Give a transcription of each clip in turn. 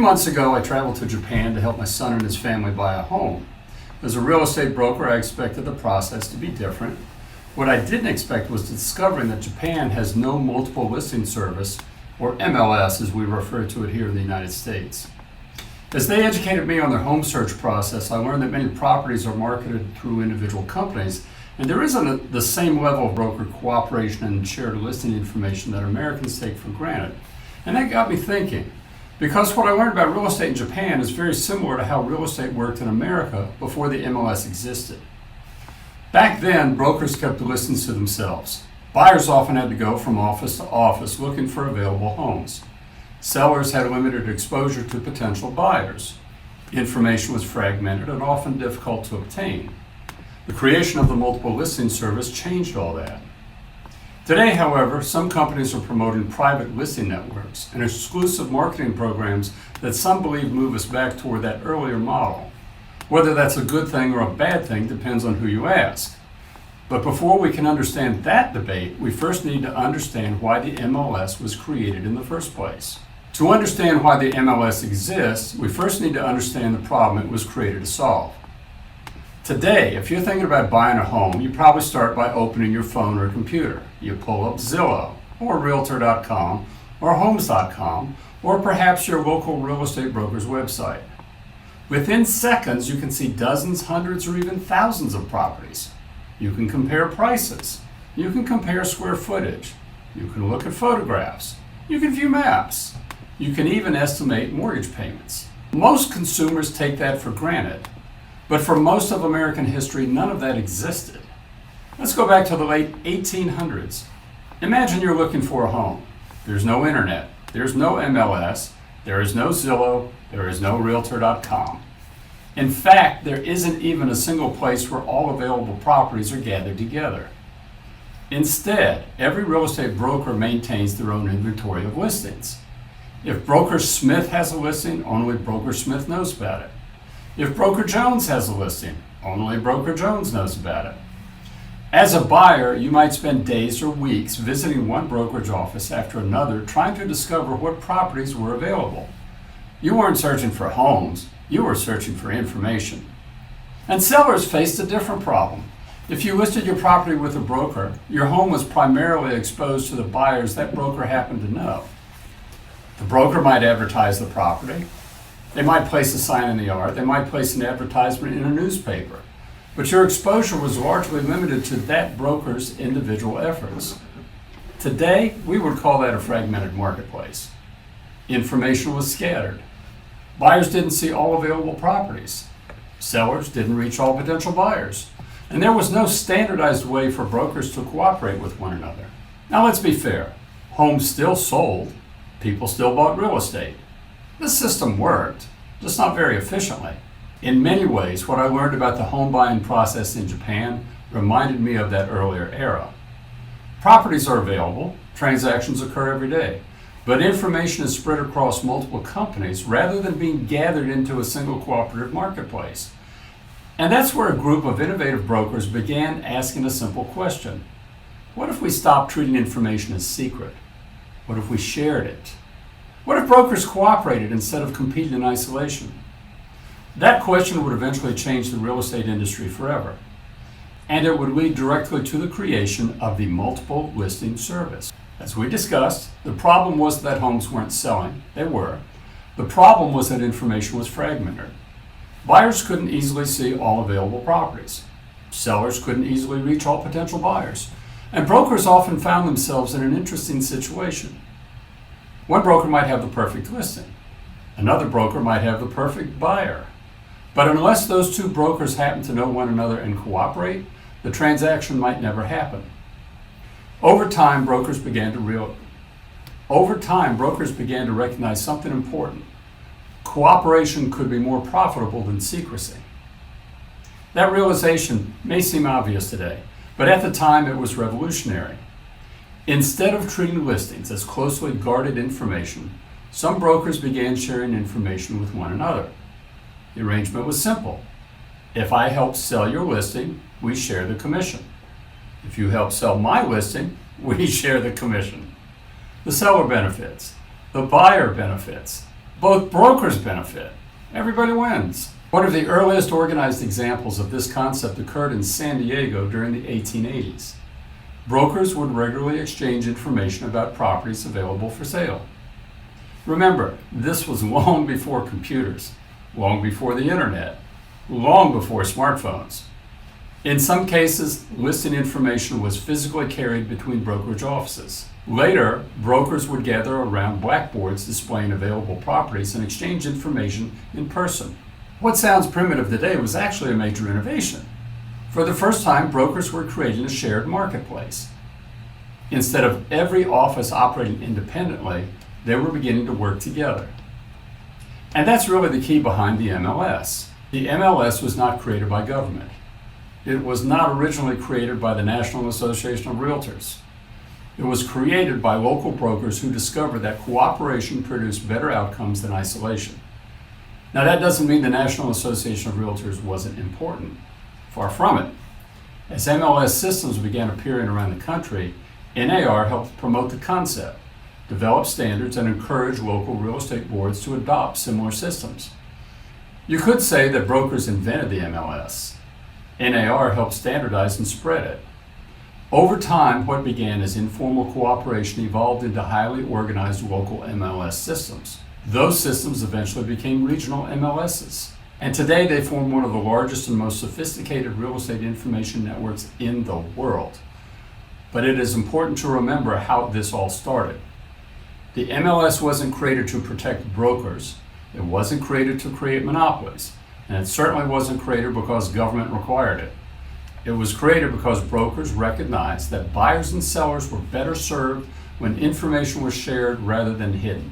months ago, I traveled to Japan to help my son and his family buy a home. As a real estate broker, I expected the process to be different. What I didn't expect was discovering that Japan has no multiple listing service, or MLS as we refer to it here in the United States. As they educated me on their home search process, I learned that many properties are marketed through individual companies, and there isn't the same level of broker cooperation and shared listing information that Americans take for granted. And that got me thinking, because what I learned about real estate in Japan is very similar to how real estate worked in America before the MLS existed. Back then, brokers kept the listings to themselves. Buyers often had to go from office to office looking for available homes. Sellers had limited exposure to potential buyers. Information was fragmented and often difficult to obtain. The creation of the multiple listing service changed all that. Today, however, some companies are promoting private listing networks and exclusive marketing programs that some believe move us back toward that earlier model. Whether that's a good thing or a bad thing depends on who you ask. But before we can understand that debate, we first need to understand why the MLS was created in the first place. To understand why the MLS exists, we first need to understand the problem it was created to solve. Today, if you're thinking about buying a home, you probably start by opening your phone or computer. You pull up Zillow, or Realtor.com, or Homes.com, or perhaps your local real estate broker's website. Within seconds, you can see dozens, hundreds, or even thousands of properties. You can compare prices. You can compare square footage. You can look at photographs. You can view maps. You can even estimate mortgage payments. Most consumers take that for granted. But for most of American history, none of that existed. Let's go back to the late 1800s. Imagine you're looking for a home. There's no internet. There's no MLS. There is no Zillow. There is no Realtor.com. In fact, there isn't even a single place where all available properties are gathered together. Instead, every real estate broker maintains their own inventory of listings. If Broker Smith has a listing, only Broker Smith knows about it. If Broker Jones has a listing, only Broker Jones knows about it. As a buyer, you might spend days or weeks visiting one brokerage office after another trying to discover what properties were available. You weren't searching for homes, you were searching for information. And sellers faced a different problem. If you listed your property with a broker, your home was primarily exposed to the buyers that broker happened to know. The broker might advertise the property. They might place a sign in the yard. They might place an advertisement in a newspaper. But your exposure was largely limited to that broker's individual efforts. Today, we would call that a fragmented marketplace. Information was scattered. Buyers didn't see all available properties. Sellers didn't reach all potential buyers. And there was no standardized way for brokers to cooperate with one another. Now let's be fair. Homes still sold. People still bought real estate. The system worked, just not very efficiently. In many ways, what I learned about the home buying process in Japan reminded me of that earlier era. Properties are available, transactions occur every day, but information is spread across multiple companies rather than being gathered into a single cooperative marketplace. And that's where a group of innovative brokers began asking a simple question. What if we stopped treating information as secret? What if we shared it? What if brokers cooperated instead of competed in isolation? That question would eventually change the real estate industry forever. And it would lead directly to the creation of the multiple listing service. As we discussed, the problem was that homes weren't selling. They were. The problem was that information was fragmented. Buyers couldn't easily see all available properties. Sellers couldn't easily reach all potential buyers. And brokers often found themselves in an interesting situation. One broker might have the perfect listing. Another broker might have the perfect buyer. But unless those two brokers happen to know one another and cooperate, the transaction might never happen. Over time, brokers began to recognize something important. Cooperation could be more profitable than secrecy. That realization may seem obvious today, but at the time it was revolutionary. Instead of treating listings as closely guarded information, some brokers began sharing information with one another. The arrangement was simple. If I help sell your listing, we share the commission. If you help sell my listing, we share the commission. The seller benefits. The buyer benefits. Both brokers benefit. Everybody wins. One of the earliest organized examples of this concept occurred in San Diego during the 1880s. Brokers would regularly exchange information about properties available for sale. Remember, this was long before computers, long before the internet, long before smartphones. In some cases, listing information was physically carried between brokerage offices. Later, brokers would gather around blackboards displaying available properties and exchange information in person. What sounds primitive today was actually a major innovation. For the first time, brokers were creating a shared marketplace. Instead of every office operating independently, they were beginning to work together. And that's really the key behind the MLS. The MLS was not created by government. It was not originally created by the National Association of Realtors. It was created by local brokers who discovered that cooperation produced better outcomes than isolation. Now, that doesn't mean the National Association of Realtors wasn't important. Far from it. As MLS systems began appearing around the country, NAR helped promote the concept, develop standards, and encourage local real estate boards to adopt similar systems. You could say that brokers invented the MLS. NAR helped standardize and spread it. Over time, what began as informal cooperation evolved into highly organized local MLS systems. Those systems eventually became regional MLSs. And today they form one of the largest and most sophisticated real estate information networks in the world. But it is important to remember how this all started. The MLS wasn't created to protect brokers. It wasn't created to create monopolies. And it certainly wasn't created because government required it. It was created because brokers recognized that buyers and sellers were better served when information was shared rather than hidden.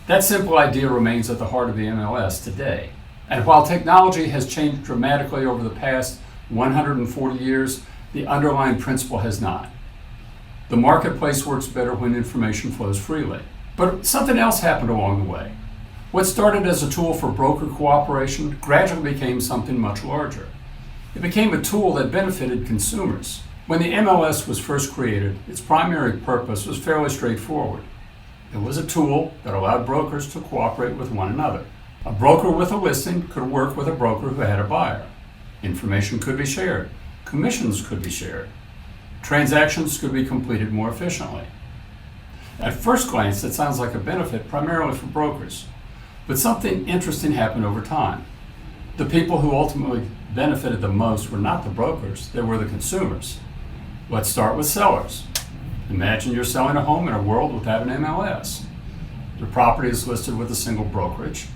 That simple idea remains at the heart of the MLS today. And while technology has changed dramatically over the past 140 years, the underlying principle has not. The marketplace works better when information flows freely. But something else happened along the way. What started as a tool for broker cooperation gradually became something much larger. It became a tool that benefited consumers. When the MLS was first created, its primary purpose was fairly straightforward. It was a tool that allowed brokers to cooperate with one another. A broker with a listing could work with a broker who had a buyer. Information could be shared. Commissions could be shared. Transactions could be completed more efficiently. At first glance, it sounds like a benefit primarily for brokers. But something interesting happened over time. The people who ultimately benefited the most were not the brokers, they were the consumers. Let's start with sellers. Imagine you're selling a home in a world without an MLS. Your property is listed with a single brokerage.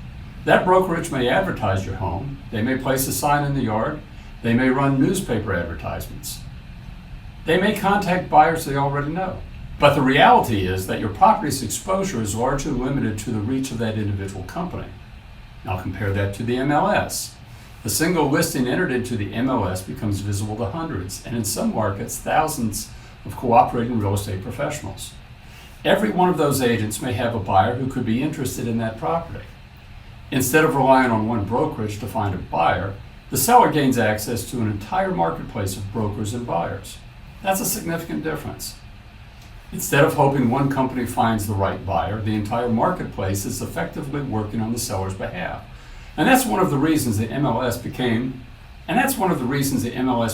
That brokerage may advertise your home. They may place a sign in the yard. They may run newspaper advertisements. They may contact buyers they already know. But the reality is that your property's exposure is largely limited to the reach of that individual company. Now compare that to the MLS. A single listing entered into the MLS becomes visible to hundreds, and in some markets, thousands of cooperating real estate professionals. Every one of those agents may have a buyer who could be interested in that property. Instead of relying on one brokerage to find a buyer, the seller gains access to an entire marketplace of brokers and buyers. That's a significant difference. Instead of hoping one company finds the right buyer, the entire marketplace is effectively working on the seller's behalf. And that's one of the reasons the MLS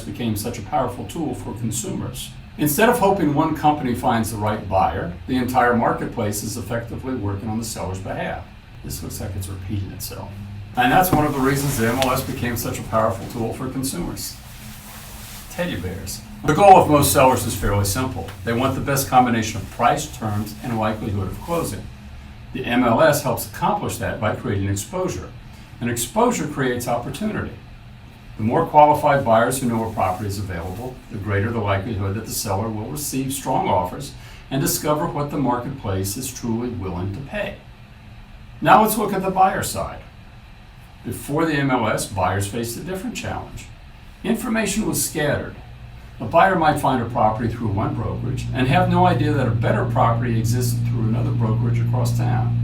became such a powerful tool for consumers. Instead of hoping one company finds the right buyer, the entire marketplace is effectively working on the seller's behalf. This looks like it's repeating itself. And that's one of the reasons the MLS became such a powerful tool for consumers. Teddy bears. The goal of most sellers is fairly simple. They want the best combination of price, terms, and likelihood of closing. The MLS helps accomplish that by creating exposure. And exposure creates opportunity. The more qualified buyers who know a property is available, the greater the likelihood that the seller will receive strong offers and discover what the marketplace is truly willing to pay. Now let's look at the buyer side. Before the MLS, buyers faced a different challenge. Information was scattered. A buyer might find a property through one brokerage and have no idea that a better property existed through another brokerage across town.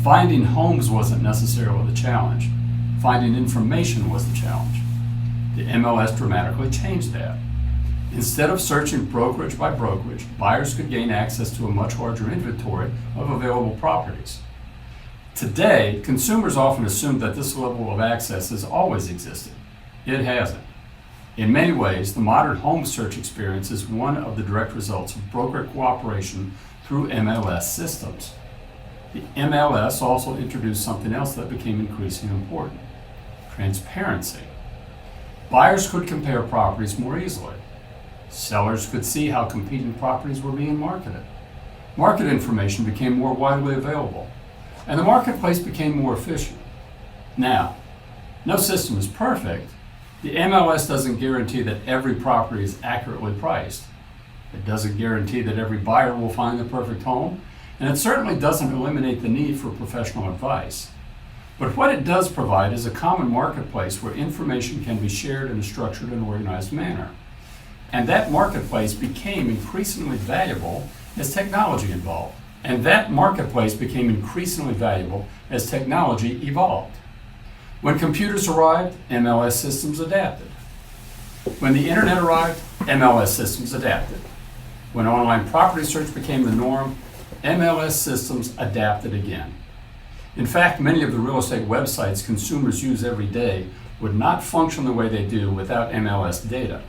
Finding homes wasn't necessarily the challenge. Finding information was the challenge. The MLS dramatically changed that. Instead of searching brokerage by brokerage, buyers could gain access to a much larger inventory of available properties. Today, consumers often assume that this level of access has always existed. It hasn't. In many ways, the modern home search experience is one of the direct results of broker cooperation through MLS systems. The MLS also introduced something else that became increasingly important: transparency. Buyers could compare properties more easily. Sellers could see how competing properties were being marketed. Market information became more widely available, and the marketplace became more efficient. Now, no system is perfect. The MLS doesn't guarantee that every property is accurately priced. It doesn't guarantee that every buyer will find the perfect home, and it certainly doesn't eliminate the need for professional advice. But what it does provide is a common marketplace where information can be shared in a structured and organized manner. And that marketplace became increasingly valuable as technology evolved. When computers arrived, MLS systems adapted. When the internet arrived, MLS systems adapted. When online property search became the norm, MLS systems adapted again. In fact, many of the real estate websites consumers use every day would not function the way they do without MLS data.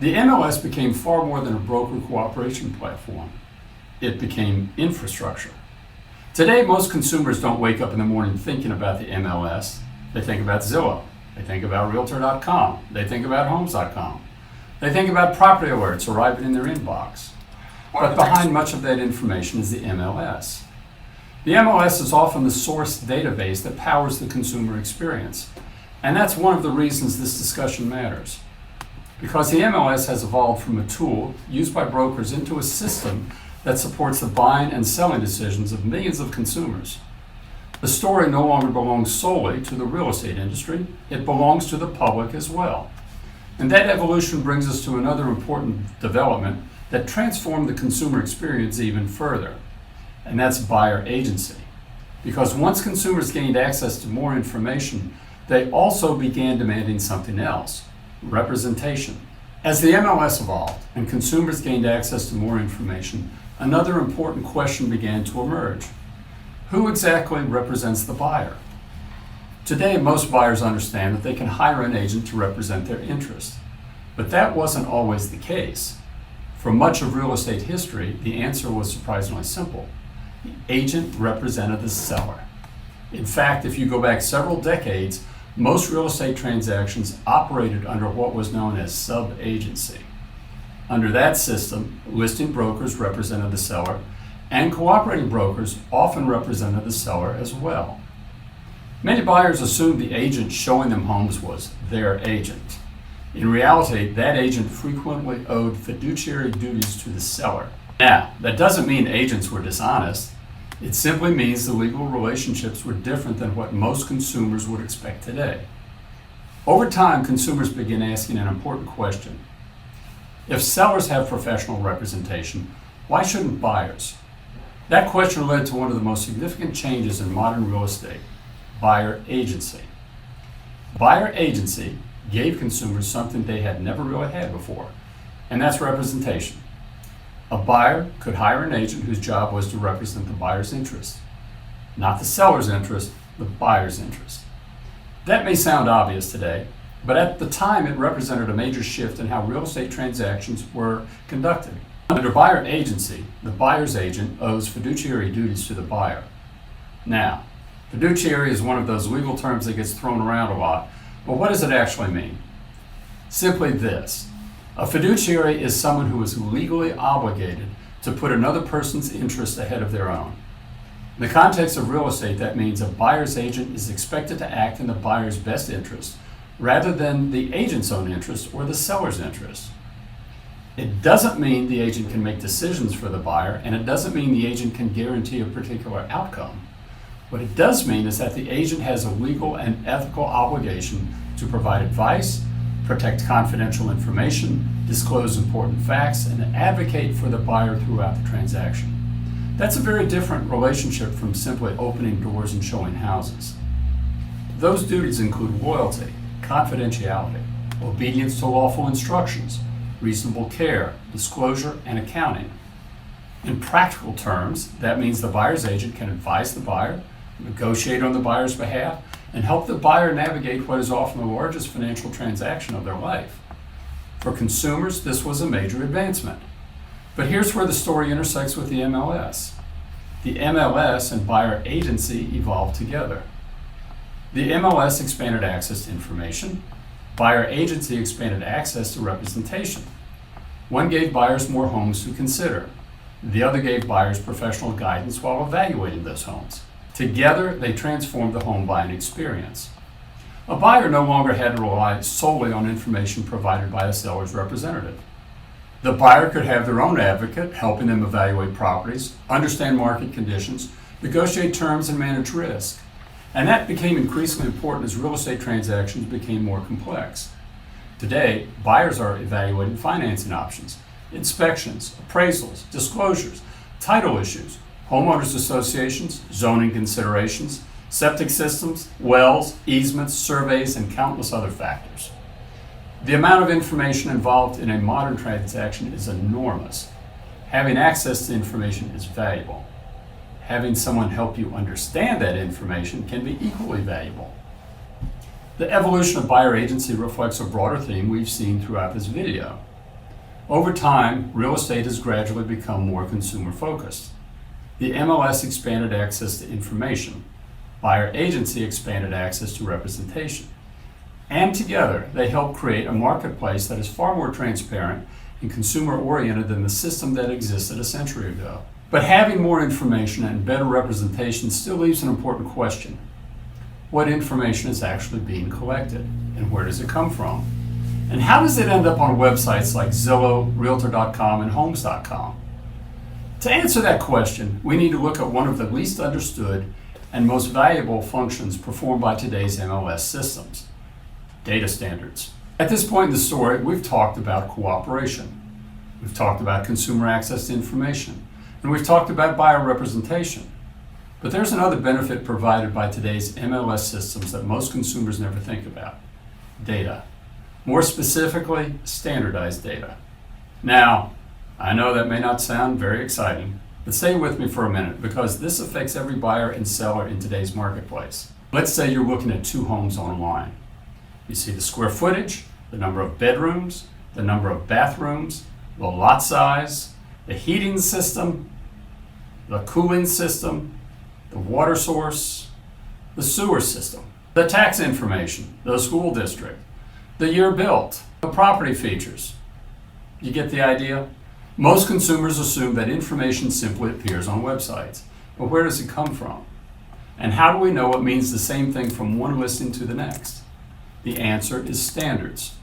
The MLS became far more than a broker cooperation platform. It became infrastructure. Today, most consumers don't wake up in the morning thinking about the MLS. They think about Zillow. They think about Realtor.com. They think about Homes.com. They think about property alerts arriving in their inbox. But behind much of that information is the MLS. The MLS is often the source database that powers the consumer experience. And that's one of the reasons this discussion matters. Because the MLS has evolved from a tool used by brokers into a system that supports the buying and selling decisions of millions of consumers. The story no longer belongs solely to the real estate industry, it belongs to the public as well. And that evolution brings us to another important development that transformed the consumer experience even further, and that's buyer agency. Because once consumers gained access to more information, they also began demanding something else: representation. As the MLS evolved and consumers gained access to more information, another important question began to emerge. Who exactly represents the buyer? Today, most buyers understand that they can hire an agent to represent their interests. But that wasn't always the case. For much of real estate history, the answer was surprisingly simple. The agent represented the seller. In fact, if you go back several decades, most real estate transactions operated under what was known as sub-agency. Under that system, listing brokers represented the seller, and cooperating brokers often represented the seller as well. Many buyers assumed the agent showing them homes was their agent. In reality, that agent frequently owed fiduciary duties to the seller. Now, that doesn't mean agents were dishonest. It simply means the legal relationships were different than what most consumers would expect today. Over time, consumers began asking an important question. If sellers have professional representation, why shouldn't buyers? That question led to one of the most significant changes in modern real estate: buyer agency. Buyer agency gave consumers something they had never really had before, and that's representation. A buyer could hire an agent whose job was to represent the buyer's interest. Not the seller's interest, the buyer's interest. That may sound obvious today, but at the time it represented a major shift in how real estate transactions were conducted. Under buyer agency, the buyer's agent owes fiduciary duties to the buyer. Now, fiduciary is one of those legal terms that gets thrown around a lot, but what does it actually mean? Simply this: a fiduciary is someone who is legally obligated to put another person's interest ahead of their own. In the context of real estate, that means a buyer's agent is expected to act in the buyer's best interest rather than the agent's own interest or the seller's interest. It doesn't mean the agent can make decisions for the buyer, and it doesn't mean the agent can guarantee a particular outcome. What it does mean is that the agent has a legal and ethical obligation to provide advice, protect confidential information, disclose important facts, and advocate for the buyer throughout the transaction. That's a very different relationship from simply opening doors and showing houses. Those duties include loyalty, confidentiality, obedience to lawful instructions, reasonable care, disclosure, and accounting. In practical terms, that means the buyer's agent can advise the buyer, negotiate on the buyer's behalf, and help the buyer navigate what is often the largest financial transaction of their life. For consumers, this was a major advancement. But here's where the story intersects with the MLS. The MLS and buyer agency evolved together. The MLS expanded access to information. Buyer agency expanded access to representation. One gave buyers more homes to consider. The other gave buyers professional guidance while evaluating those homes. Together, they transformed the home buying experience. A buyer no longer had to rely solely on information provided by a seller's representative. The buyer could have their own advocate helping them evaluate properties, understand market conditions, negotiate terms, and manage risk. And that became increasingly important as real estate transactions became more complex. Today, buyers are evaluating financing options, inspections, appraisals, disclosures, title issues, homeowners associations, zoning considerations, septic systems, wells, easements, surveys, and countless other factors. The amount of information involved in a modern transaction is enormous. Having access to information is valuable. Having someone help you understand that information can be equally valuable. The evolution of buyer agency reflects a broader theme we've seen throughout this video. Over time, real estate has gradually become more consumer focused. The MLS expanded access to information. Buyer agency expanded access to representation. And together, they help create a marketplace that is far more transparent and consumer-oriented than the system that existed a century ago. But having more information and better representation still leaves an important question. What information is actually being collected, and where does it come from? And how does it end up on websites like Zillow, Realtor.com, and Homes.com? To answer that question, we need to look at one of the least understood and most valuable functions performed by today's MLS systems: data standards. At this point in the story, we've talked about cooperation. We've talked about consumer access to information. And we've talked about buyer representation. But there's another benefit provided by today's MLS systems that most consumers never think about: data. More specifically, standardized data. Now, I know that may not sound very exciting, but stay with me for a minute because this affects every buyer and seller in today's marketplace. Let's say you're looking at 2 homes online. You see the square footage, the number of bedrooms, the number of bathrooms, the lot size, the heating system, the cooling system, the water source, the sewer system, the tax information, the school district, the year built, the property features. You get the idea? Most consumers assume that information simply appears on websites. But where does it come from? And how do we know it means the same thing from one listing to the next? The answer is standards.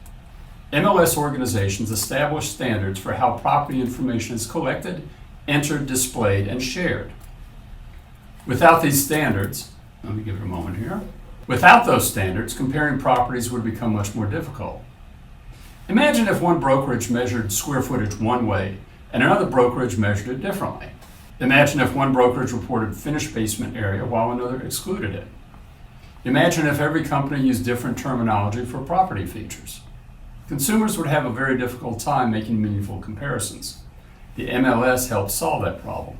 MLS organizations establish standards for how property information is collected, entered, displayed, and shared. Without these standards, let me give it a moment here. Without those standards, comparing properties would become much more difficult. Imagine if one brokerage measured square footage one way and another brokerage measured it differently. Imagine if one brokerage reported finished basement area while another excluded it. Imagine if every company used different terminology for property features. Consumers would have a very difficult time making meaningful comparisons. The MLS helps solve that problem.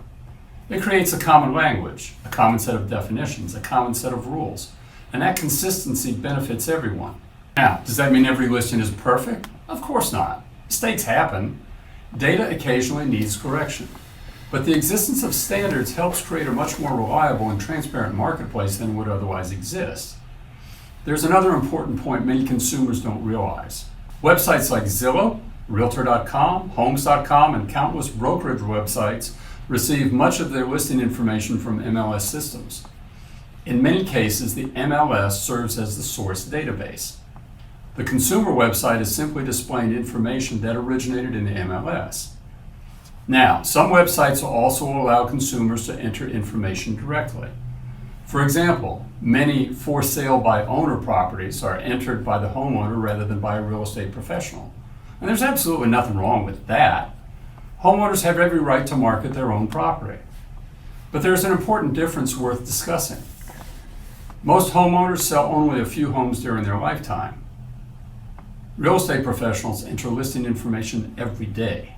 It creates a common language, a common set of definitions, a common set of rules, and that consistency benefits everyone. Now, does that mean every listing is perfect? Of course not. Mistakes happen. Data occasionally needs correction. But the existence of standards helps create a much more reliable and transparent marketplace than would otherwise exist. There's another important point many consumers don't realize. Websites like Zillow, Realtor.com, Homes.com, and countless brokerage websites receive much of their listing information from MLS systems. In many cases, the MLS serves as the source database. The consumer website is simply displaying information that originated in the MLS. Now, some websites will also allow consumers to enter information directly. For example, many for sale by owner properties are entered by the homeowner rather than by a real estate professional. And there's absolutely nothing wrong with that. Homeowners have every right to market their own property. But there's an important difference worth discussing. Most homeowners sell only a few homes during their lifetime. Real estate professionals enter listing information every day.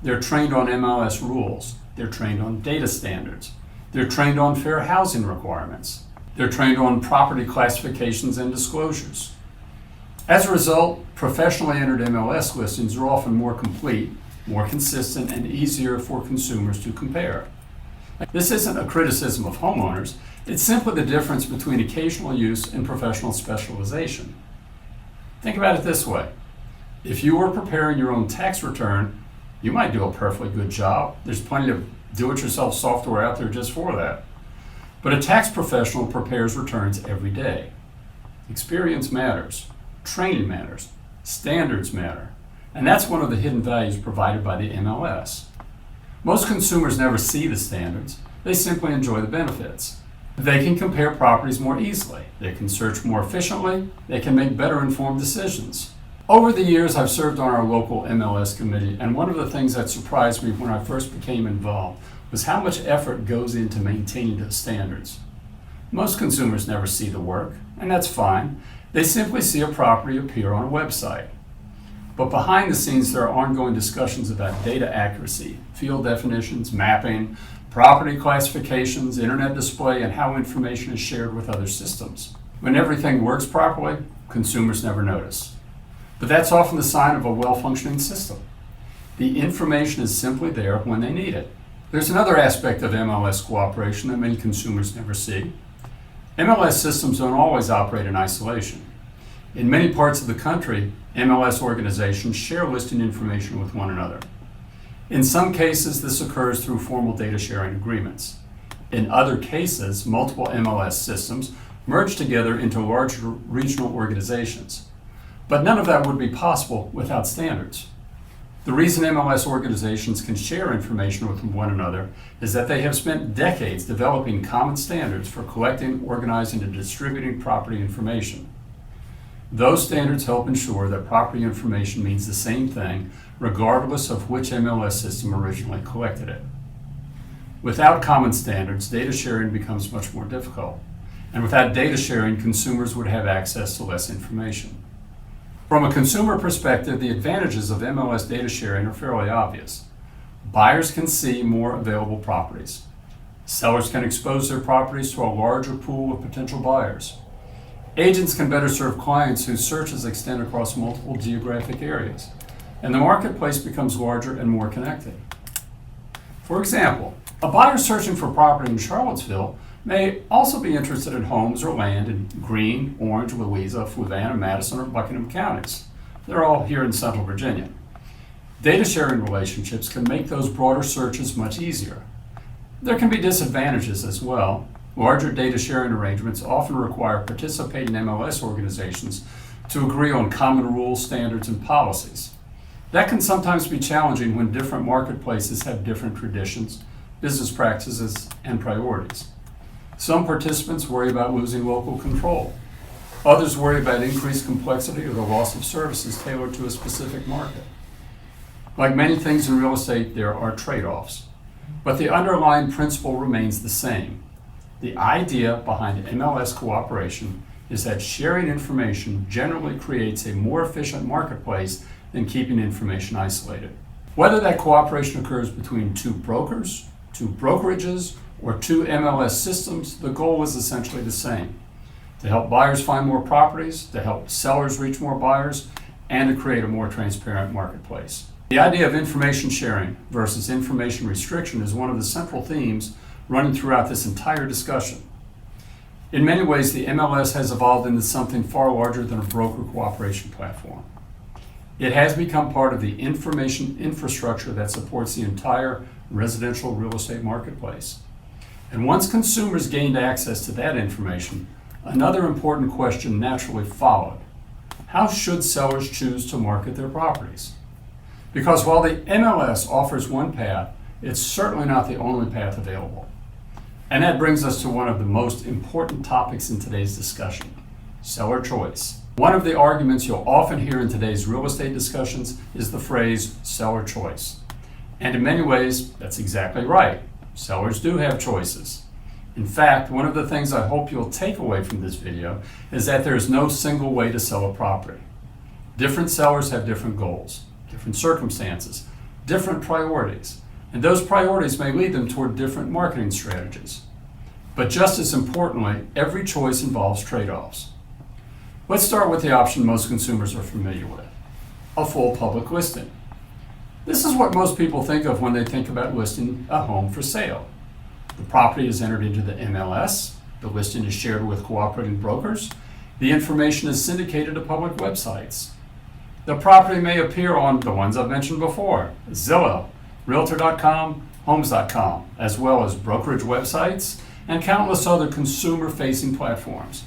They're trained on MLS rules. They're trained on data standards. They're trained on fair housing requirements. They're trained on property classifications and disclosures. As a result, professionally entered MLS listings are often more complete, more consistent, and easier for consumers to compare. This isn't a criticism of homeowners, it's simply the difference between occasional use and professional specialization. Think about it this way. If you were preparing your own tax return, you might do a perfectly good job. There's plenty of do-it-yourself software out there just for that. But a tax professional prepares returns every day. Experience matters, training matters, standards matter, and that's one of the hidden values provided by the MLS. Most consumers never see the standards, they simply enjoy the benefits. They can compare properties more easily, they can search more efficiently, they can make better informed decisions. Over the years, I've served on our local MLS committee, and one of the things that surprised me when I first became involved was how much effort goes into maintaining the standards. Most consumers never see the work, and that's fine. They simply see a property appear on a website. But behind the scenes, there are ongoing discussions about data accuracy, field definitions, mapping, property classifications, internet display, and how information is shared with other systems. When everything works properly, consumers never notice. But that's often the sign of a well-functioning system. The information is simply there when they need it. There's another aspect of MLS cooperation that many consumers never see. MLS systems don't always operate in isolation. In many parts of the country, MLS organizations share listing information with one another. In some cases, this occurs through formal data sharing agreements. In other cases, multiple MLS systems merge together into larger regional organizations. But none of that would be possible without standards. The reason MLS organizations can share information with one another is that they have spent decades developing common standards for collecting, organizing, and distributing property information. Those standards help ensure that property information means the same thing regardless of which MLS system originally collected it. Without common standards, data sharing becomes much more difficult. And without data sharing, consumers would have access to less information. From a consumer perspective, the advantages of MLS data sharing are fairly obvious. Buyers can see more available properties. Sellers can expose their properties to a larger pool of potential buyers. Agents can better serve clients whose searches extend across multiple geographic areas. And the marketplace becomes larger and more connected. For example, a buyer searching for property in Charlottesville may also be interested in homes or land in Greene, Orange, Louisa, Fluvanna, Madison, or Buckingham counties. They're all here in Central Virginia. Data sharing relationships can make those broader searches much easier. There can be disadvantages as well. Larger data sharing arrangements often require participating MLS organizations to agree on common rules, standards, and policies. That can sometimes be challenging when different marketplaces have different traditions, business practices, and priorities. Some participants worry about losing local control. Others worry about increased complexity or the loss of services tailored to a specific market. Like many things in real estate, there are trade-offs, but the underlying principle remains the same. The idea behind MLS cooperation is that sharing information generally creates a more efficient marketplace than keeping information isolated. Whether that cooperation occurs between two brokers, two brokerages, or two MLS systems, the goal is essentially the same: to help buyers find more properties, to help sellers reach more buyers, and to create a more transparent marketplace. The idea of information sharing versus information restriction is one of the central themes running throughout this entire discussion. In many ways, the MLS has evolved into something far larger than a broker cooperation platform. It has become part of the information infrastructure that supports the entire residential real estate marketplace. And once consumers gained access to that information, another important question naturally followed. How should sellers choose to market their properties? Because while the MLS offers one path, it's certainly not the only path available. And that brings us to one of the most important topics in today's discussion: seller choice. One of the arguments you'll often hear in today's real estate discussions is the phrase seller choice. And in many ways, that's exactly right. Sellers do have choices. In fact, one of the things I hope you'll take away from this video is that there is no single way to sell a property. Different sellers have different goals, different circumstances, different priorities. and those priorities may lead them toward different marketing strategies. But just as importantly, every choice involves trade-offs. Let's start with the option most consumers are familiar with, a full public listing. This is what most people think of when they think about listing a home for sale. The property is entered into the MLS, the listing is shared with cooperating brokers, the information is syndicated to public websites. The property may appear on the ones I've mentioned before, Zillow, Realtor.com, Homes.com, as well as brokerage websites and countless other consumer-facing platforms.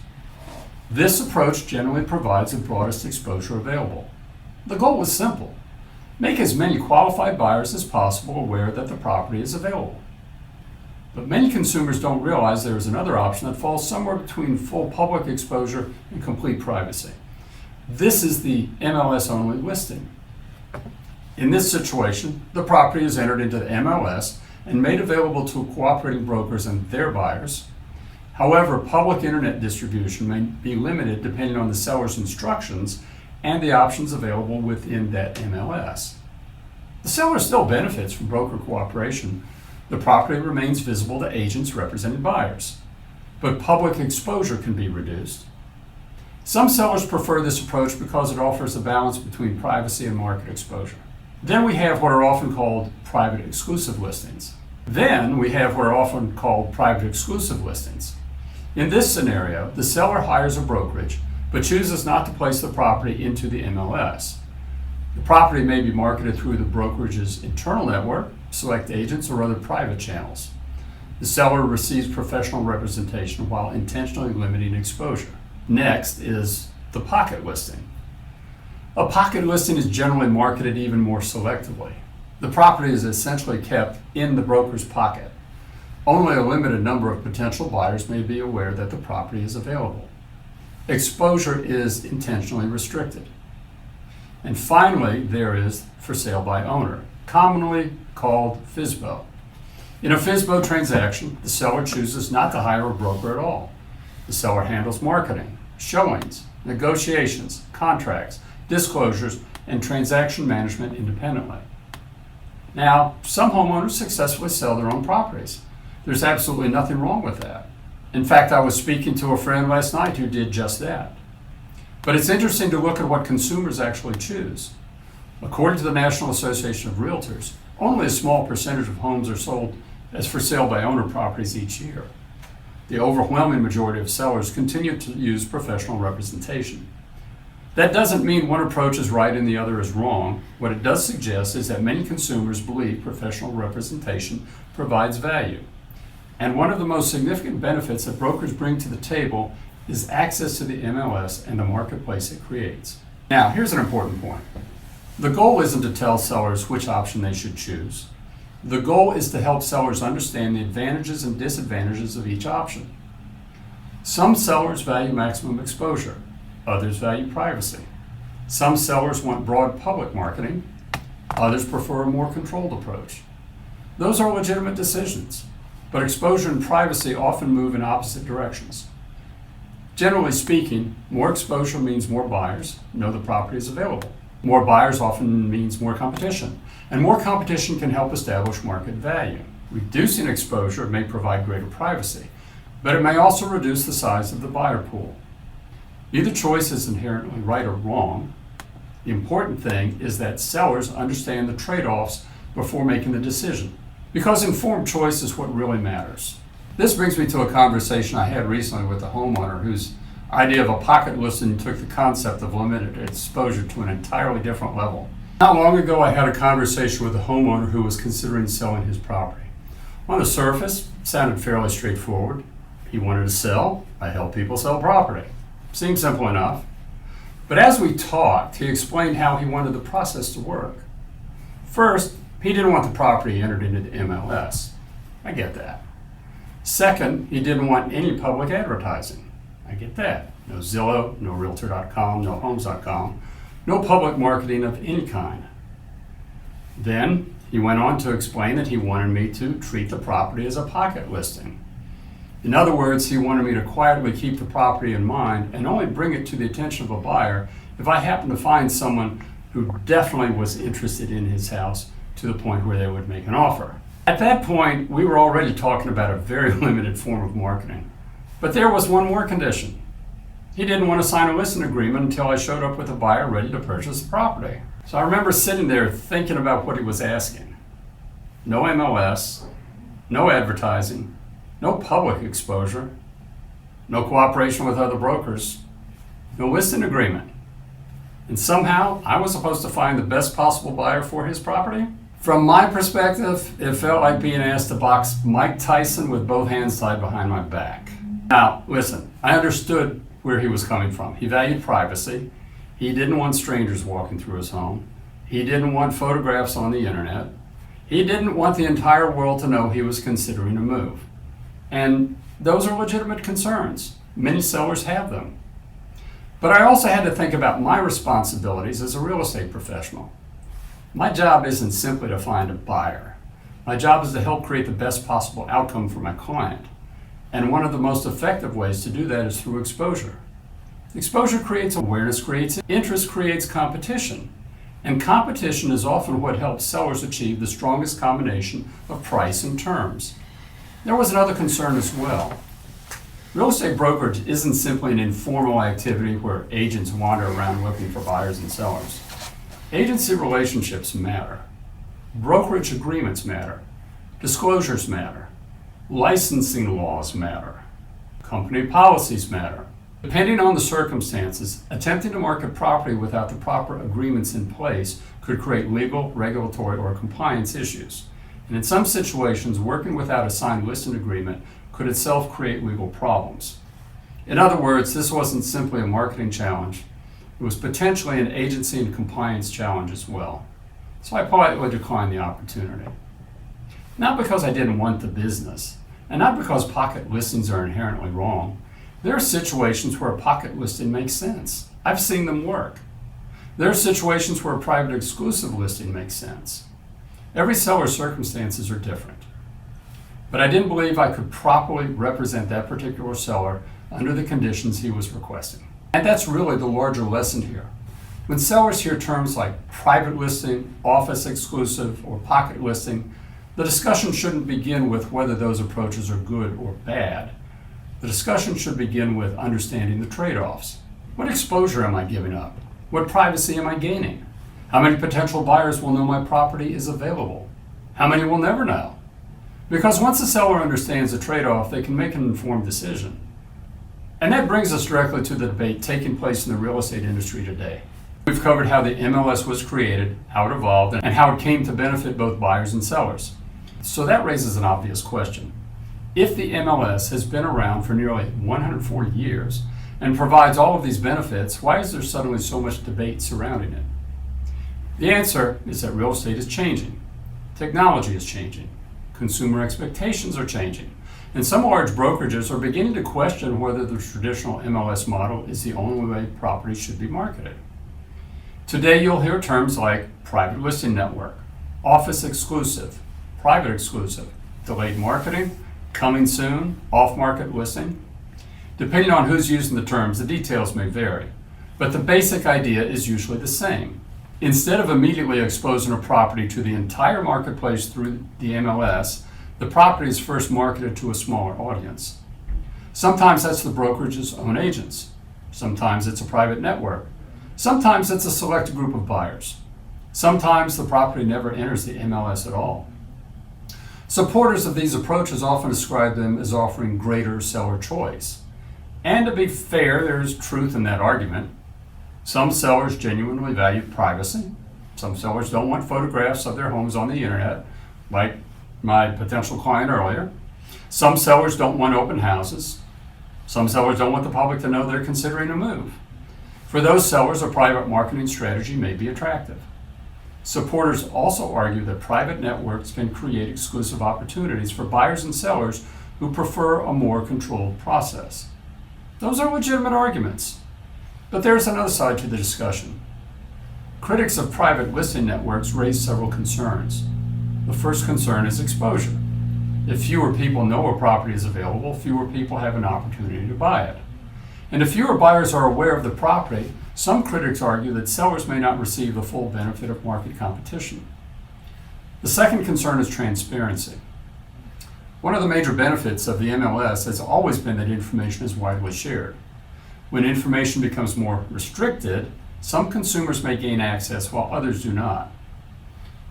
This approach generally provides the broadest exposure available. The goal is simple: make as many qualified buyers as possible aware that the property is available. But many consumers don't realize there is another option that falls somewhere between full public exposure and complete privacy. This is the MLS-only listing. In this situation, the property is entered into the MLS and made available to cooperating brokers and their buyers. However, public internet distribution may be limited depending on the seller's instructions and the options available within that MLS. The seller still benefits from broker cooperation. The property remains visible to agents representing buyers, but public exposure can be reduced. Some sellers prefer this approach because it offers a balance between privacy and market exposure. Then we have what are often called private exclusive listings. In this scenario, the seller hires a brokerage but chooses not to place the property into the MLS. The property may be marketed through the brokerage's internal network, select agents, or other private channels. The seller receives professional representation while intentionally limiting exposure. Next is the pocket listing. A pocket listing is generally marketed even more selectively. The property is essentially kept in the broker's pocket. Only a limited number of potential buyers may be aware that the property is available. Exposure is intentionally restricted. And finally, there is for sale by owner, commonly called FSBO. In a FSBO transaction, the seller chooses not to hire a broker at all. The seller handles marketing, showings, negotiations, contracts, disclosures, and transaction management independently. Now, some homeowners successfully sell their own properties. There's absolutely nothing wrong with that. In fact, I was speaking to a friend last night who did just that. But it's interesting to look at what consumers actually choose. According to the National Association of Realtors, only a small percentage of homes are sold as for sale by owner properties each year. The overwhelming majority of sellers continue to use professional representation. That doesn't mean one approach is right and the other is wrong. What it does suggest is that many consumers believe professional representation provides value. And one of the most significant benefits that brokers bring to the table is access to the MLS and the marketplace it creates. Now, here's an important point. The goal isn't to tell sellers which option they should choose. The goal is to help sellers understand the advantages and disadvantages of each option. Some sellers value maximum exposure. Others value privacy. Some sellers want broad public marketing. Others prefer a more controlled approach. Those are legitimate decisions, but exposure and privacy often move in opposite directions. Generally speaking, more exposure means more buyers know the property is available. More buyers often means more competition, and more competition can help establish market value. Reducing exposure may provide greater privacy, but it may also reduce the size of the buyer pool. Neither choice is inherently right or wrong. The important thing is that sellers understand the trade-offs before making the decision, because informed choice is what really matters. This brings me to a conversation I had recently with a homeowner whose idea of a pocket listing took the concept of limited exposure to an entirely different level. Not long ago, I had a conversation with a homeowner who was considering selling his property. On the surface, it sounded fairly straightforward. He wanted to sell. I help people sell property. Seemed simple enough. But as we talked, he explained how he wanted the process to work. First, he didn't want the property entered into the MLS. I get that. Second, he didn't want any public advertising. I get that. No Zillow, no Realtor.com, no Homes.com, no public marketing of any kind. Then he went on to explain that he wanted me to treat the property as a pocket listing. In other words, he wanted me to quietly keep the property in mind and only bring it to the attention of a buyer if I happened to find someone who definitely was interested in his house to the point where they would make an offer. At that point, we were already talking about a very limited form of marketing. But there was one more condition. He didn't want to sign a listing agreement until I showed up with a buyer ready to purchase the property. So I remember sitting there thinking about what he was asking. No MLS, no advertising, no public exposure, no cooperation with other brokers, no listing agreement. And somehow I was supposed to find the best possible buyer for his property? From my perspective, it felt like being asked to box Mike Tyson with both hands tied behind my back. Now, listen, I understood where he was coming from. He valued privacy. He didn't want strangers walking through his home. He didn't want photographs on the internet. He didn't want the entire world to know he was considering a move. And those are legitimate concerns. Many sellers have them. But I also had to think about my responsibilities as a real estate professional. My job isn't simply to find a buyer. My job is to help create the best possible outcome for my client. And one of the most effective ways to do that is through exposure. Exposure creates awareness, creates interest, creates competition. And competition is often what helps sellers achieve the strongest combination of price and terms. There was another concern as well. Real estate brokerage isn't simply an informal activity where agents wander around looking for buyers and sellers. Agency relationships matter. Brokerage agreements matter. Disclosures matter. Licensing laws matter. Company policies matter. Depending on the circumstances, attempting to market property without the proper agreements in place could create legal, regulatory, or compliance issues. And in some situations, working without a signed listing agreement could itself create legal problems. In other words, this wasn't simply a marketing challenge. It was potentially an agency and compliance challenge as well. So I politely declined the opportunity. Not because I didn't want the business, and not because pocket listings are inherently wrong. There are situations where a pocket listing makes sense. I've seen them work. There are situations where a private exclusive listing makes sense. Every seller's circumstances are different. But I didn't believe I could properly represent that particular seller under the conditions he was requesting. And that's really the larger lesson here. When sellers hear terms like private listing, office exclusive, or pocket listing, the discussion shouldn't begin with whether those approaches are good or bad. The discussion should begin with understanding the trade-offs. What exposure am I giving up? What privacy am I gaining? How many potential buyers will know my property is available? How many will never know? Because once a seller understands the trade-off, they can make an informed decision. And that brings us directly to the debate taking place in the real estate industry today. We've covered how the MLS was created, how it evolved, and how it came to benefit both buyers and sellers. So that raises an obvious question. If the MLS has been around for nearly 140 years and provides all of these benefits, why is there suddenly so much debate surrounding it? The answer is that real estate is changing. Technology is changing. Consumer expectations are changing. And some large brokerages are beginning to question whether the traditional MLS model is the only way property should be marketed. Today you'll hear terms like private listing network, office exclusive, private exclusive, delayed marketing, coming soon, off-market listing. Depending on who's using the terms, the details may vary, but the basic idea is usually the same. Instead of immediately exposing a property to the entire marketplace through the MLS, the property is first marketed to a smaller audience. Sometimes that's the brokerage's own agents. Sometimes it's a private network. Sometimes it's a select group of buyers. Sometimes the property never enters the MLS at all. Supporters of these approaches often describe them as offering greater seller choice. And to be fair, there's truth in that argument. Some sellers genuinely value privacy. Some sellers don't want photographs of their homes on the internet, like my potential client earlier. Some sellers don't want open houses. Some sellers don't want the public to know they're considering a move. For those sellers, a private marketing strategy may be attractive. Supporters also argue that private networks can create exclusive opportunities for buyers and sellers who prefer a more controlled process. Those are legitimate arguments. But there's another side to the discussion. Critics of private listing networks raise several concerns. The first concern is exposure. If fewer people know a property is available, fewer people have an opportunity to buy it. And if fewer buyers are aware of the property, some critics argue that sellers may not receive the full benefit of market competition. The second concern is transparency. One of the major benefits of the MLS has always been that information is widely shared. When information becomes more restricted, some consumers may gain access while others do not.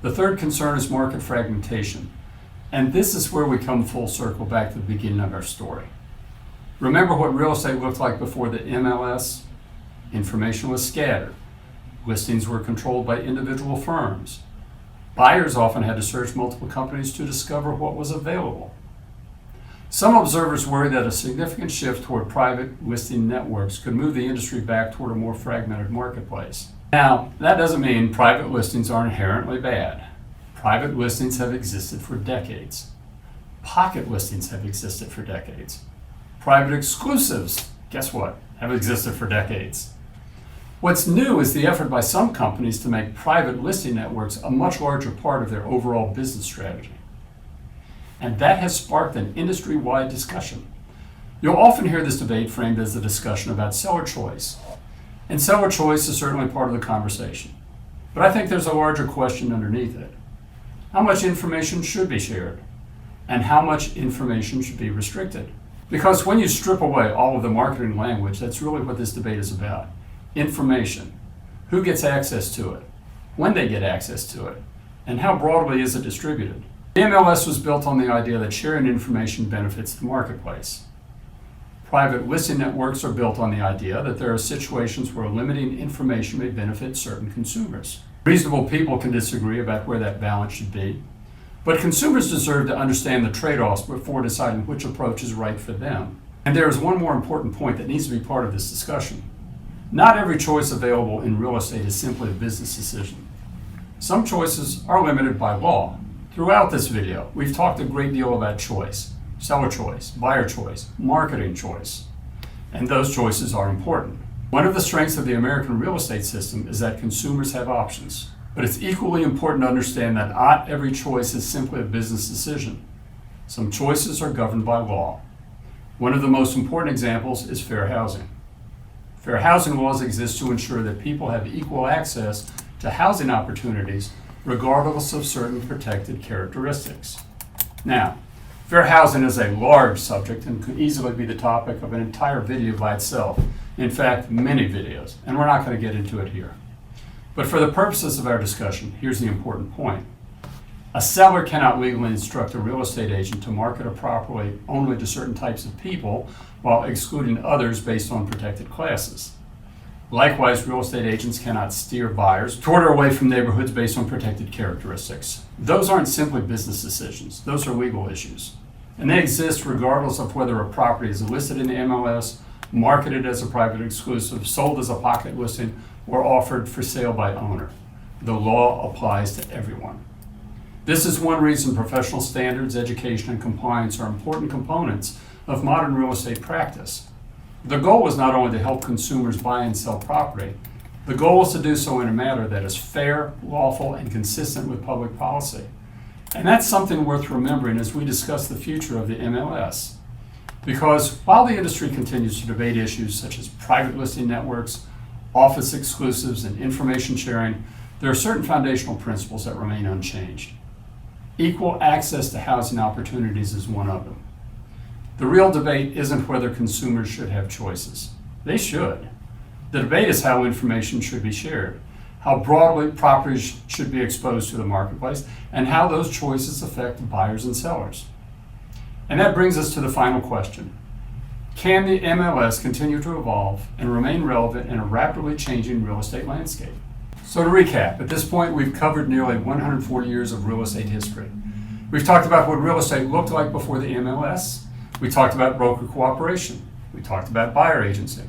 The third concern is market fragmentation. And this is where we come full circle back to the beginning of our story. Remember what real estate looked like before the MLS? Information was scattered. Listings were controlled by individual firms. Buyers often had to search multiple companies to discover what was available. Some observers worry that a significant shift toward private listing networks could move the industry back toward a more fragmented marketplace. Now, that doesn't mean private listings are inherently bad. Private listings have existed for decades. Pocket listings have existed for decades. Private exclusives, guess what, have existed for decades. What's new is the effort by some companies to make private listing networks a much larger part of their overall business strategy. And that has sparked an industry-wide discussion. You'll often hear this debate framed as a discussion about seller choice. And seller choice is certainly part of the conversation. But I think there's a larger question underneath it. How much information should be shared? And how much information should be restricted? Because when you strip away all of the marketing language, that's really what this debate is about. Information. Who gets access to it? When they get access to it? And how broadly is it distributed? The MLS was built on the idea that sharing information benefits the marketplace. Private listing networks are built on the idea that there are situations where limiting information may benefit certain consumers. Reasonable people can disagree about where that balance should be, but consumers deserve to understand the trade-offs before deciding which approach is right for them. And there is one more important point that needs to be part of this discussion. Not every choice available in real estate is simply a business decision. Some choices are limited by law. Throughout this video, we've talked a great deal about choice, seller choice, buyer choice, marketing choice, and those choices are important. One of the strengths of the American real estate system is that consumers have options, but it's equally important to understand that not every choice is simply a business decision. Some choices are governed by law. One of the most important examples is fair housing. Fair housing laws exist to ensure that people have equal access to housing opportunities regardless of certain protected characteristics. Now, fair housing is a large subject and could easily be the topic of an entire video by itself. In fact, many videos, and we're not going to get into it here. But for the purposes of our discussion, here's the important point. A seller cannot legally instruct a real estate agent to market a property only to certain types of people while excluding others based on protected classes. Likewise, real estate agents cannot steer buyers toward or away from neighborhoods based on protected characteristics. Those aren't simply business decisions, those are legal issues. And they exist regardless of whether a property is listed in the MLS, marketed as a private exclusive, sold as a pocket listing, or offered for sale by owner. The law applies to everyone. This is one reason professional standards, education, and compliance are important components of modern real estate practice. The goal is not only to help consumers buy and sell property, the goal is to do so in a manner that is fair, lawful, and consistent with public policy. And that's something worth remembering as we discuss the future of the MLS. Because while the industry continues to debate issues such as private listing networks, office exclusives, and information sharing, there are certain foundational principles that remain unchanged. Equal access to housing opportunities is one of them. The real debate isn't whether consumers should have choices. They should. The debate is how information should be shared, how broadly properties should be exposed to the marketplace, and how those choices affect buyers and sellers. And that brings us to the final question. Can the MLS continue to evolve and remain relevant in a rapidly changing real estate landscape? So to recap, at this point we've covered nearly 140 years of real estate history. We've talked about what real estate looked like before the MLS. We talked about broker cooperation. We talked about buyer agency.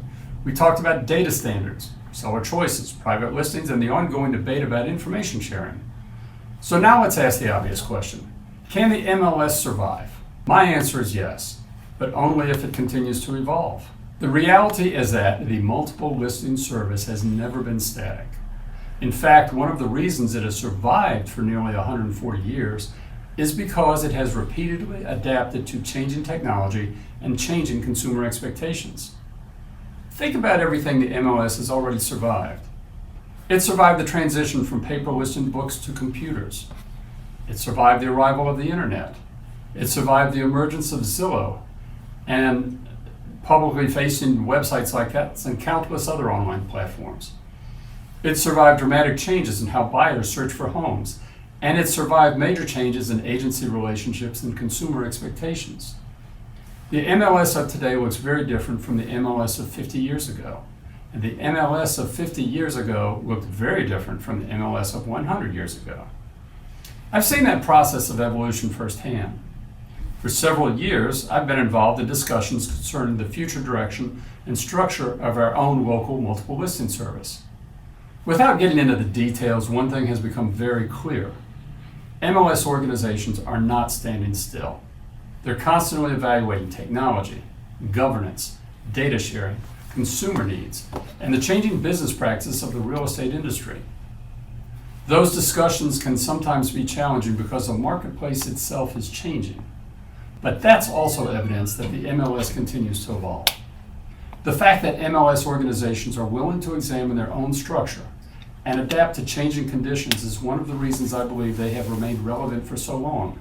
We talked about data standards, seller choices, private listings, and the ongoing debate about information sharing. So now let's ask the obvious question. Can the MLS survive? My answer is yes, but only if it continues to evolve. The reality is that the multiple listing service has never been static. In fact, one of the reasons it has survived for nearly 140 years is because it has repeatedly adapted to changing technology and changing consumer expectations. Think about everything the MLS has already survived. It survived the transition from paper listing books to computers. It survived the arrival of the internet. It survived the emergence of Zillow and publicly facing websites like that and countless other online platforms. It survived dramatic changes in how buyers search for homes, and it survived major changes in agency relationships and consumer expectations. The MLS of today looks very different from the MLS of 50 years ago, and the MLS of 50 years ago looked very different from the MLS of 100 years ago. I've seen that process of evolution firsthand. For several years, I've been involved in discussions concerning the future direction and structure of our own local multiple listing service. Without getting into the details, one thing has become very clear. MLS organizations are not standing still. They're constantly evaluating technology, governance, data sharing, consumer needs, and the changing business practices of the real estate industry. Those discussions can sometimes be challenging because the marketplace itself is changing. But that's also evidence that the MLS continues to evolve. The fact that MLS organizations are willing to examine their own structure and adapt to changing conditions is one of the reasons I believe they have remained relevant for so long.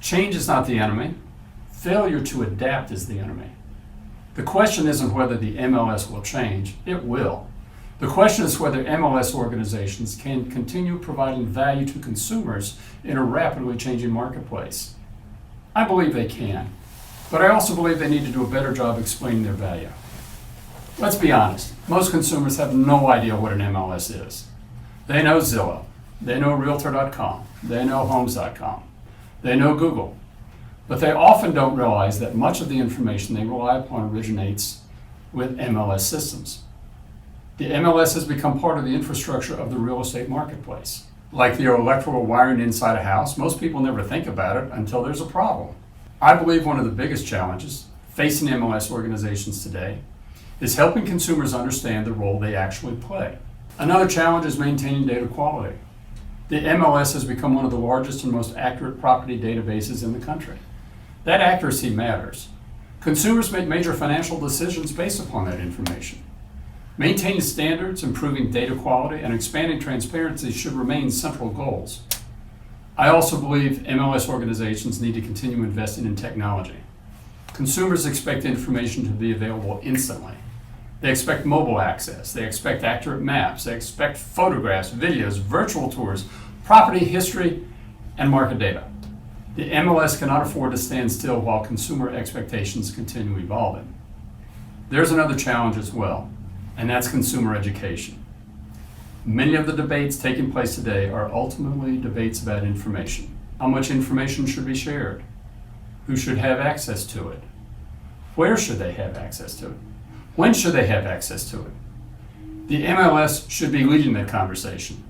Change is not the enemy. Failure to adapt is the enemy. The question isn't whether the MLS will change. It will. The question is whether MLS organizations can continue providing value to consumers in a rapidly changing marketplace. I believe they can, but I also believe they need to do a better job explaining their value. Let's be honest, most consumers have no idea what an MLS is. They know Zillow, they know Realtor.com, they know Homes.com, they know Google, but they often don't realize that much of the information they rely upon originates with MLS systems. The MLS has become part of the infrastructure of the real estate marketplace. Like the electrical wiring inside a house, most people never think about it until there's a problem. I believe one of the biggest challenges facing MLS organizations today is helping consumers understand the role they actually play. Another challenge is maintaining data quality. The MLS has become one of the largest and most accurate property databases in the country. That accuracy matters. Consumers make major financial decisions based upon that information. Maintaining standards, improving data quality, and expanding transparency should remain central goals. I also believe MLS organizations need to continue investing in technology. Consumers expect information to be available instantly. They expect mobile access, they expect accurate maps, they expect photographs, videos, virtual tours, property history, and market data. The MLS cannot afford to stand still while consumer expectations continue evolving. There's another challenge as well, and that's consumer education. Many of the debates taking place today are ultimately debates about information. How much information should be shared? Who should have access to it? Where should they have access to it? When should they have access to it? The MLS should be leading that conversation.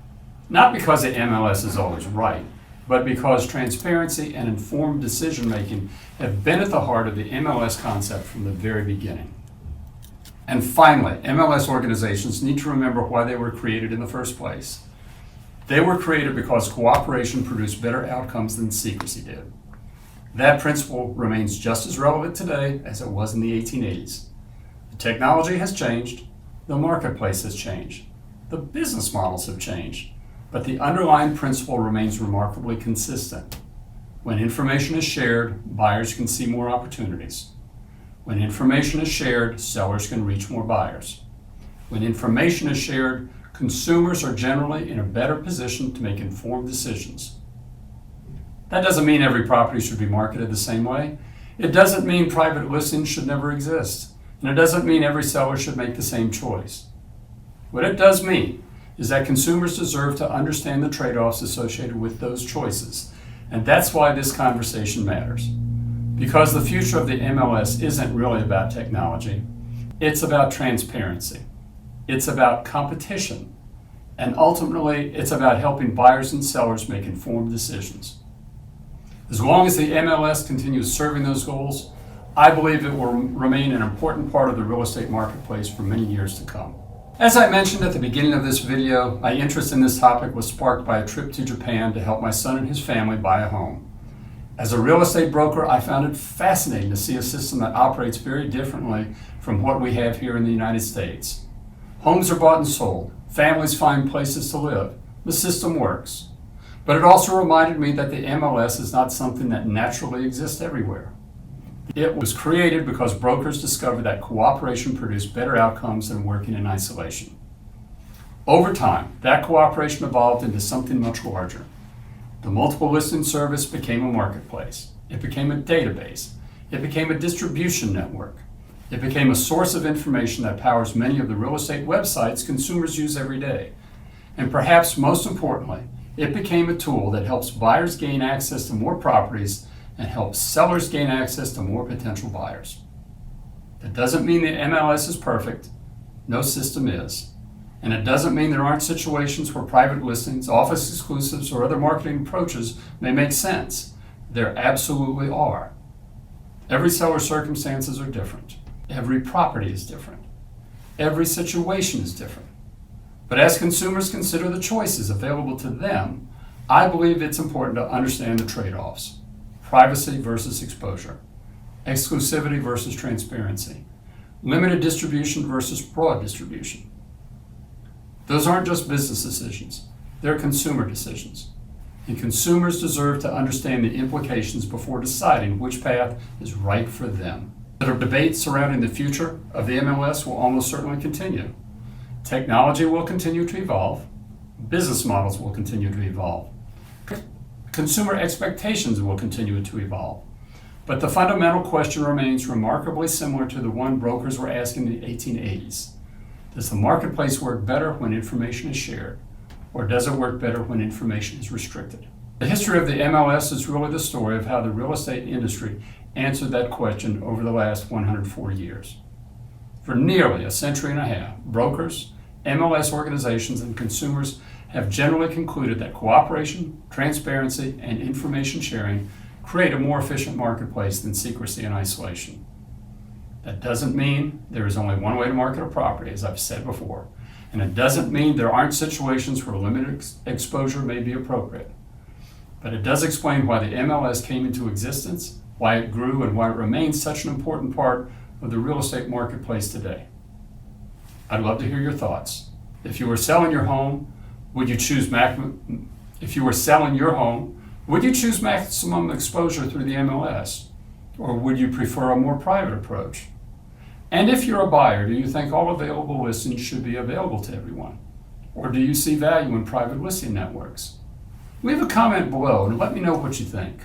Not because the MLS is always right, but because transparency and informed decision-making have been at the heart of the MLS concept from the very beginning. And finally, MLS organizations need to remember why they were created in the first place. They were created because cooperation produced better outcomes than secrecy did. That principle remains just as relevant today as it was in the 1880s. The technology has changed, the marketplace has changed, the business models have changed, but the underlying principle remains remarkably consistent. When information is shared, buyers can see more opportunities. When information is shared, sellers can reach more buyers. When information is shared, consumers are generally in a better position to make informed decisions. That doesn't mean every property should be marketed the same way. It doesn't mean private listings should never exist. And it doesn't mean every seller should make the same choice. What it does mean is that consumers deserve to understand the trade-offs associated with those choices. And that's why this conversation matters. Because the future of the MLS isn't really about technology. It's about transparency. It's about competition. And ultimately, it's about helping buyers and sellers make informed decisions. As long as the MLS continues serving those goals, I believe it will remain an important part of the real estate marketplace for many years to come. As I mentioned at the beginning of this video, my interest in this topic was sparked by a trip to Japan to help my son and his family buy a home. As a real estate broker, I found it fascinating to see a system that operates very differently from what we have here in the United States. Homes are bought and sold. Families find places to live. The system works. But it also reminded me that the MLS is not something that naturally exists everywhere. It was created because brokers discovered that cooperation produced better outcomes than working in isolation. Over time, that cooperation evolved into something much larger. The multiple listing service became a marketplace. It became a database. It became a distribution network. It became a source of information that powers many of the real estate websites consumers use every day. And perhaps most importantly, it became a tool that helps buyers gain access to more properties and helps sellers gain access to more potential buyers. That doesn't mean the MLS is perfect. No system is. And it doesn't mean there aren't situations where private listings, office exclusives, or other marketing approaches may make sense. There absolutely are. Every seller's circumstances are different. Every property is different. Every situation is different. But as consumers consider the choices available to them, I believe it's important to understand the trade-offs. Privacy versus exposure. Exclusivity versus transparency. Limited distribution versus broad distribution. Those aren't just business decisions. They're consumer decisions. And consumers deserve to understand the implications before deciding which path is right for them. The debate surrounding the future of the MLS will almost certainly continue. Technology will continue to evolve. Business models will continue to evolve. Consumer expectations will continue to evolve. But the fundamental question remains remarkably similar to the one brokers were asking in the 1880s. Does the marketplace work better when information is shared? Or does it work better when information is restricted? The history of the MLS is really the story of how the real estate industry answered that question over the last 140 years. For nearly a century and a half, brokers, MLS organizations, and consumers have generally concluded that cooperation, transparency, and information sharing create a more efficient marketplace than secrecy and isolation. That doesn't mean there is only one way to market a property, as I've said before, and it doesn't mean there aren't situations where limited exposure may be appropriate. But it does explain why the MLS came into existence, why it grew, and why it remains such an important part of the real estate marketplace today. I'd love to hear your thoughts. If you were selling your home, would you choose maximum exposure through the MLS, or would you prefer a more private approach? And if you're a buyer, do you think all available listings should be available to everyone? Or do you see value in private listing networks? Leave a comment below and let me know what you think.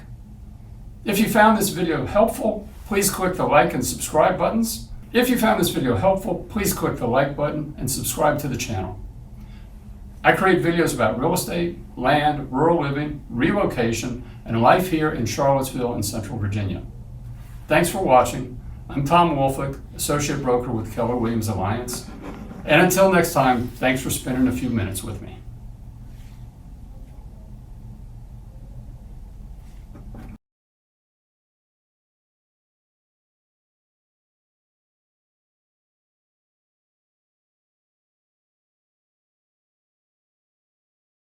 If you found this video helpful, please click the like and subscribe buttons. If you found this video helpful, please click the like button and subscribe to the channel. I create videos about real estate, land, rural living, relocation, and life here in Charlottesville and Central Virginia. Thanks for watching. I'm Tom Wolfick, Associate Broker with Keller Williams Alliance. And until next time, thanks for spending a few minutes with me.